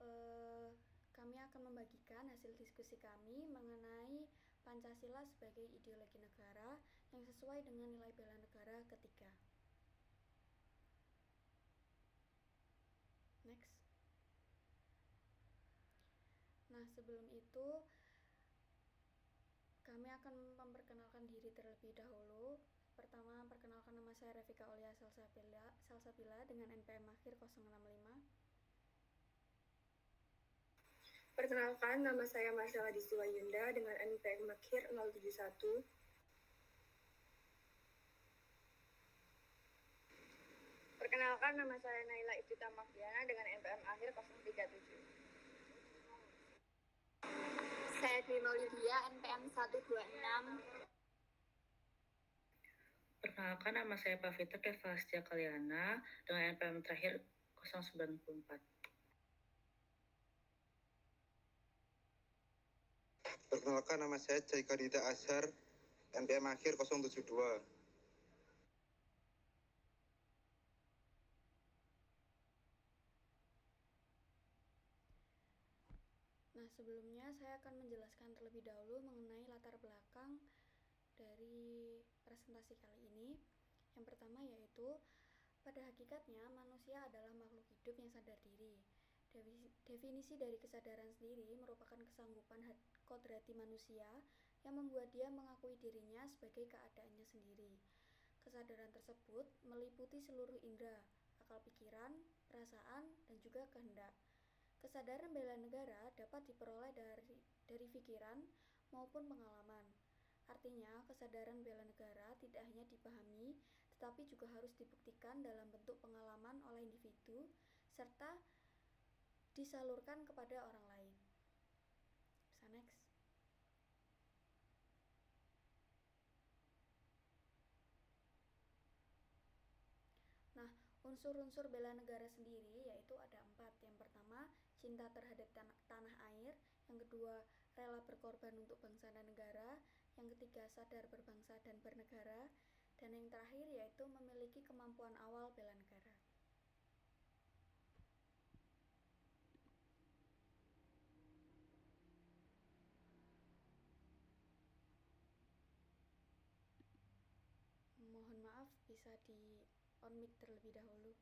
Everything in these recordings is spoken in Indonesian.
eh, kami akan membagikan hasil diskusi kami mengenai Pancasila sebagai ideologi negara yang sesuai dengan nilai bela negara ketiga. Next. Nah, sebelum itu kami akan memperkenalkan diri terlebih dahulu. Pertama, perkenalkan, nama saya Revika Aulia Salsabila dengan NPM akhir 065. Perkenalkan, nama saya Marcella Diswa Yunda dengan NPM akhir 071. Perkenalkan, nama saya Naila Iftita Makdiana dengan NPM akhir 037. Saya Dino Lydia, NPM 126. Perkenalkan, nama saya Pavita Kevastia Kaliana dengan NPM terakhir 094. Perkenalkan, nama saya Jaika Dita Azhar, NPM akhir 072. Nah, sebelumnya saya akan menjelaskan terlebih dahulu mengenai latar belakang dari presentasi kali ini. Yang pertama yaitu, pada hakikatnya manusia adalah makhluk hidup yang sadar diri. Definisi dari kesadaran sendiri merupakan kesanggupan kodrati manusia yang membuat dia mengakui dirinya sebagai keadaannya sendiri. Kesadaran tersebut meliputi seluruh indera, akal pikiran, perasaan, dan juga kehendak. Kesadaran bela negara dapat diperoleh dari pikiran maupun pengalaman. Artinya, kesadaran bela negara tidak hanya dipahami, tetapi juga harus dibuktikan dalam bentuk pengalaman oleh individu, serta disalurkan kepada orang lain. Bisa next. Nah, unsur-unsur bela negara sendiri yaitu ada 4. Yang pertama, cinta terhadap tanah air. Yang kedua, rela berkorban untuk bangsa dan negara. Yang ketiga, sadar berbangsa dan bernegara. Dan yang terakhir yaitu memiliki kemampuan awal bela negara. Mohon maaf, bisa di on mic terlebih dahulu.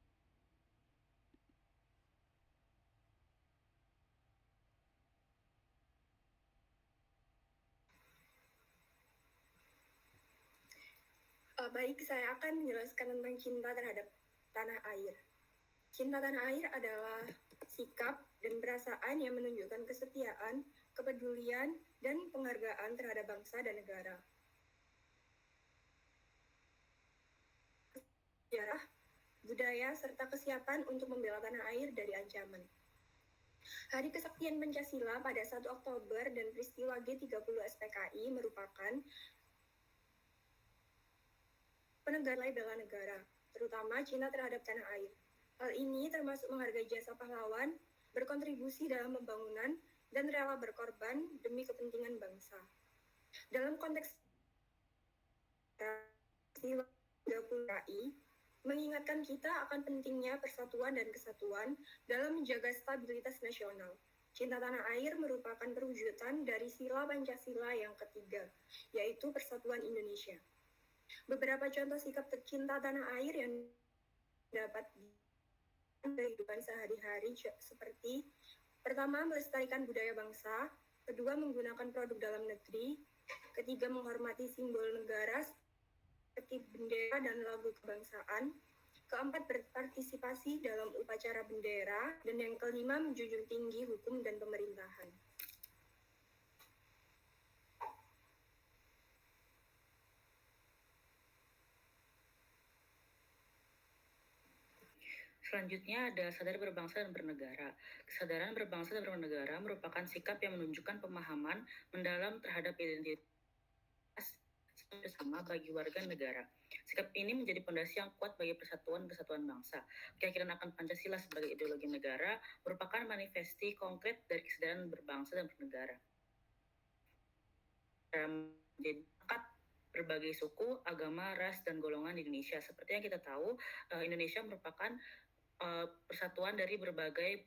Baik, saya akan menjelaskan tentang cinta terhadap tanah air. Cinta tanah air adalah sikap dan perasaan yang menunjukkan kesetiaan, kepedulian, dan penghargaan terhadap bangsa dan negara. Sejarah, budaya, serta kesiapan untuk membela tanah air dari ancaman. Hari Kesaktian Pancasila pada 1 Oktober dan peristiwa G30 SPKI merupakan penegasan bela negara, terutama cinta terhadap tanah air. Hal ini termasuk menghargai jasa pahlawan, berkontribusi dalam pembangunan, dan rela berkorban demi kepentingan bangsa. Dalam konteks PKI, mengingatkan kita akan pentingnya persatuan dan kesatuan dalam menjaga stabilitas nasional. Cinta tanah air merupakan perwujudan dari sila Pancasila yang ketiga, yaitu persatuan Indonesia. Beberapa contoh sikap cinta tanah air yang dapat kehidupan sehari-hari seperti: pertama, melestarikan budaya bangsa; kedua, menggunakan produk dalam negeri; ketiga, menghormati simbol negara seperti bendera dan lagu kebangsaan; keempat, berpartisipasi dalam upacara bendera; dan yang kelima, menjunjung tinggi hukum dan pemerintahan. Selanjutnya ada sadar berbangsa dan bernegara. Kesadaran berbangsa dan bernegara merupakan sikap yang menunjukkan pemahaman mendalam terhadap identitas bersama bagi warga negara. Sikap ini menjadi fondasi yang kuat bagi persatuan kesatuan bangsa. Keyakinan akan Pancasila sebagai ideologi negara merupakan manifesti konkret dari kesadaran berbangsa dan bernegara. Menjadi berbagai suku, agama, ras, dan golongan di Indonesia. Seperti yang kita tahu, Indonesia merupakan persatuan dari berbagai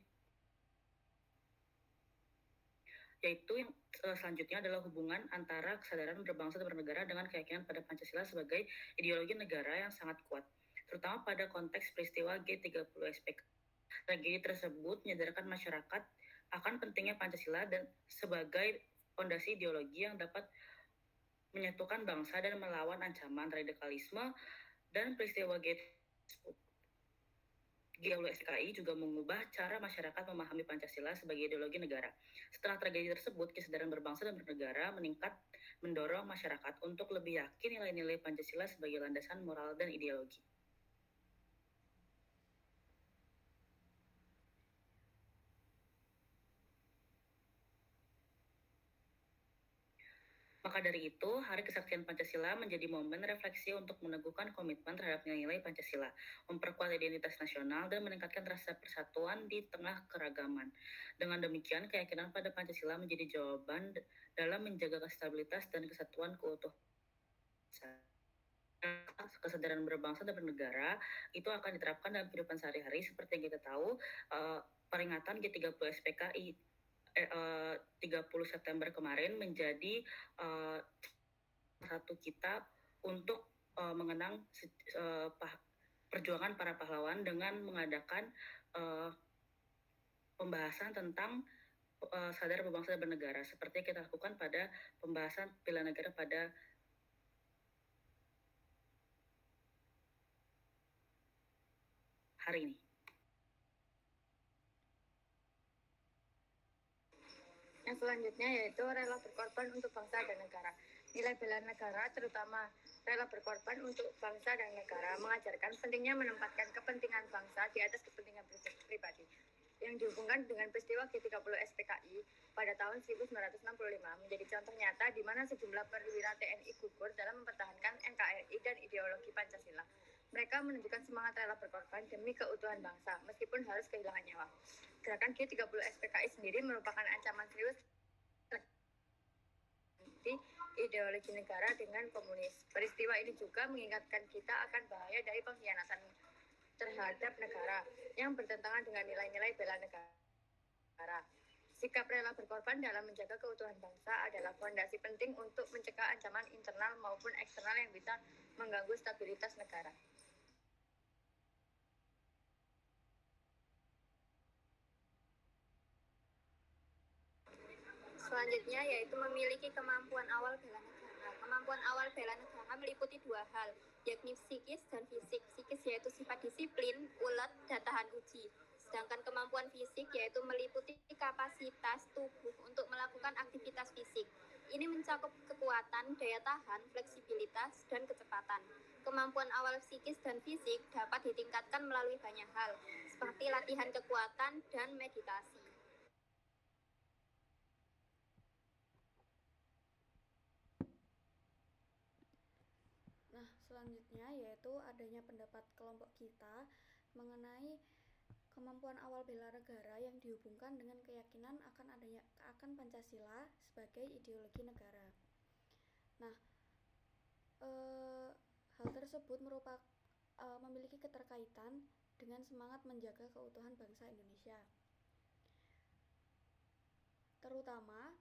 yaitu yang selanjutnya adalah hubungan antara kesadaran berbangsa dan bernegara dengan keyakinan pada Pancasila sebagai ideologi negara yang sangat kuat, terutama pada konteks peristiwa G30 SPK. Tragedi tersebut menyadarkan masyarakat akan pentingnya Pancasila dan sebagai fondasi ideologi yang dapat menyatukan bangsa dan melawan ancaman radikalisme, dan peristiwa G30 juga mengubah cara masyarakat memahami Pancasila sebagai ideologi negara. Setelah tragedi tersebut, kesadaran berbangsa dan bernegara meningkat, mendorong masyarakat untuk lebih yakin nilai-nilai Pancasila sebagai landasan moral dan ideologi. Maka dari itu, Hari Kesaktian Pancasila menjadi momen refleksi untuk meneguhkan komitmen terhadap nilai-nilai Pancasila, memperkuat identitas nasional, dan meningkatkan rasa persatuan di tengah keragaman. Dengan demikian, keyakinan pada Pancasila menjadi jawaban dalam menjaga stabilitas dan kesatuan keutuhan. Kesadaran berbangsa dan bernegara itu akan diterapkan dalam kehidupan sehari-hari seperti yang kita tahu, peringatan G30 SPKI 30 September kemarin menjadi satu kita untuk mengenang perjuangan para pahlawan dengan mengadakan pembahasan tentang sadar berbangsa dan bernegara seperti yang kita lakukan pada pembahasan bela negara pada hari ini. Yang selanjutnya yaitu rela berkorban untuk bangsa dan negara. Nilai bela negara, terutama rela berkorban untuk bangsa dan negara, mengajarkan pentingnya menempatkan kepentingan bangsa di atas kepentingan pribadi. Yang dihubungkan dengan peristiwa G30 SPKI pada tahun 1965 menjadi contoh nyata di mana sejumlah perwira TNI gugur dalam mempertahankan NKRI dan ideologi Pancasila. Mereka menunjukkan semangat rela berkorban demi keutuhan bangsa, meskipun harus kehilangan nyawa. Gerakan G30 SPKI sendiri merupakan ancaman serius di ideologi negara dengan komunis. Peristiwa ini juga mengingatkan kita akan bahaya dari pengkhianatan terhadap negara yang bertentangan dengan nilai-nilai bela negara. Sikap rela berkorban dalam menjaga keutuhan bangsa adalah fondasi penting untuk mencegah ancaman internal maupun eksternal yang bisa mengganggu stabilitas negara. Selanjutnya yaitu memiliki kemampuan awal bela negara. Kemampuan awal bela negara meliputi dua hal, yakni psikis dan fisik. Psikis yaitu sifat disiplin, ulet, dan tahan uji. Sedangkan kemampuan fisik yaitu meliputi kapasitas tubuh untuk melakukan aktivitas fisik. Ini mencakup kekuatan, daya tahan, fleksibilitas, dan kecepatan. Kemampuan awal psikis dan fisik dapat ditingkatkan melalui banyak hal, seperti latihan kekuatan dan meditasi. Nah, selanjutnya yaitu adanya pendapat kelompok kita mengenai kemampuan awal bela negara yang dihubungkan dengan keyakinan akan Pancasila sebagai ideologi negara. Nah, hal tersebut memiliki keterkaitan dengan semangat menjaga keutuhan bangsa Indonesia, terutama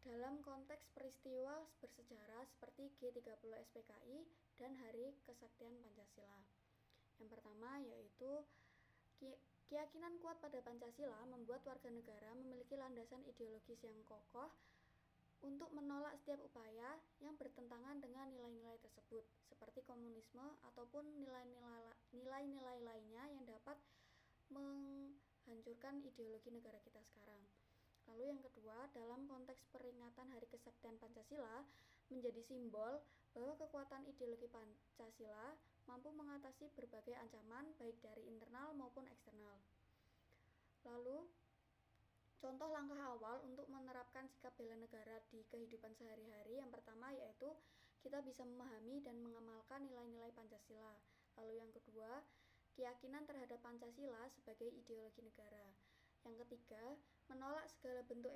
dalam konteks peristiwa bersejarah seperti G30 SPKI dan Hari Kesaktian Pancasila. Yang pertama yaitu keyakinan kuat pada Pancasila membuat warga negara memiliki landasan ideologis yang kokoh untuk menolak setiap upaya yang bertentangan dengan nilai-nilai tersebut, seperti komunisme ataupun nilai-nilai lainnya yang dapat menghancurkan ideologi negara kita sekarang. Lalu yang kedua, dalam konteks peringatan Hari Kesaktian Pancasila menjadi simbol bahwa kekuatan ideologi Pancasila mampu mengatasi berbagai ancaman baik dari internal maupun eksternal. Lalu, contoh langkah awal untuk menerapkan sikap bela negara di kehidupan sehari-hari yang pertama yaitu kita bisa memahami dan mengamalkan nilai-nilai Pancasila. Lalu yang kedua, keyakinan terhadap Pancasila sebagai ideologi negara. Yang ketiga, menolak segala bentuk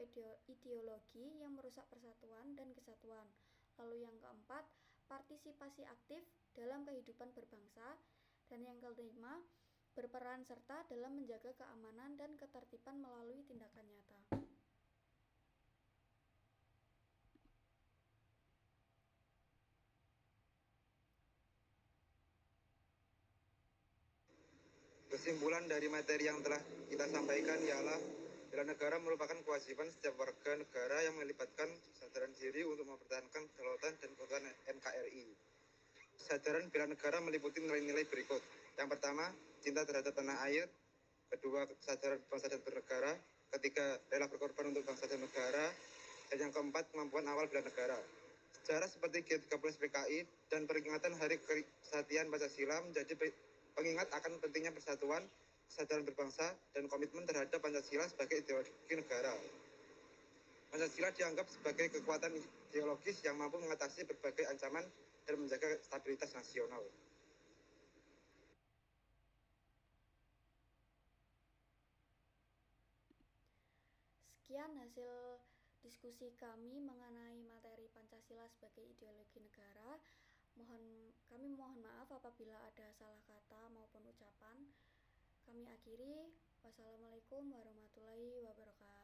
ideologi yang merusak persatuan dan kesatuan. Lalu yang keempat, partisipasi aktif dalam kehidupan berbangsa. Dan yang kelima, berperan serta dalam menjaga keamanan dan ketertiban melalui tindakan nyata. Kesimpulan dari materi yang telah kita sampaikan ialah bela negara merupakan kewajiban setiap warga negara yang melibatkan kesadaran diri untuk mempertahankan kedaulatan dan keutuhan NKRI. Kesadaran bela negara meliputi nilai-nilai berikut. Yang pertama, cinta terhadap tanah air. Kedua, kesadaran bangsa dan bernegara. Ketiga, rela berkorban untuk bangsa dan negara. Dan yang keempat, kemampuan awal bela negara. Sejarah seperti G30 PKI dan peringatan Hari Kesatian Pancasila menjadi pengingat akan pentingnya persatuan, kesadaran berbangsa, dan komitmen terhadap Pancasila sebagai ideologi negara. Pancasila dianggap sebagai kekuatan ideologis yang mampu mengatasi berbagai ancaman dan menjaga stabilitas nasional. Sekian hasil diskusi kami mengenai materi Pancasila sebagai ideologi negara. Kami mohon maaf apabila ada salah kata maupun ucapan. Kami akhiri. Wassalamualaikum warahmatullahi wabarakatuh.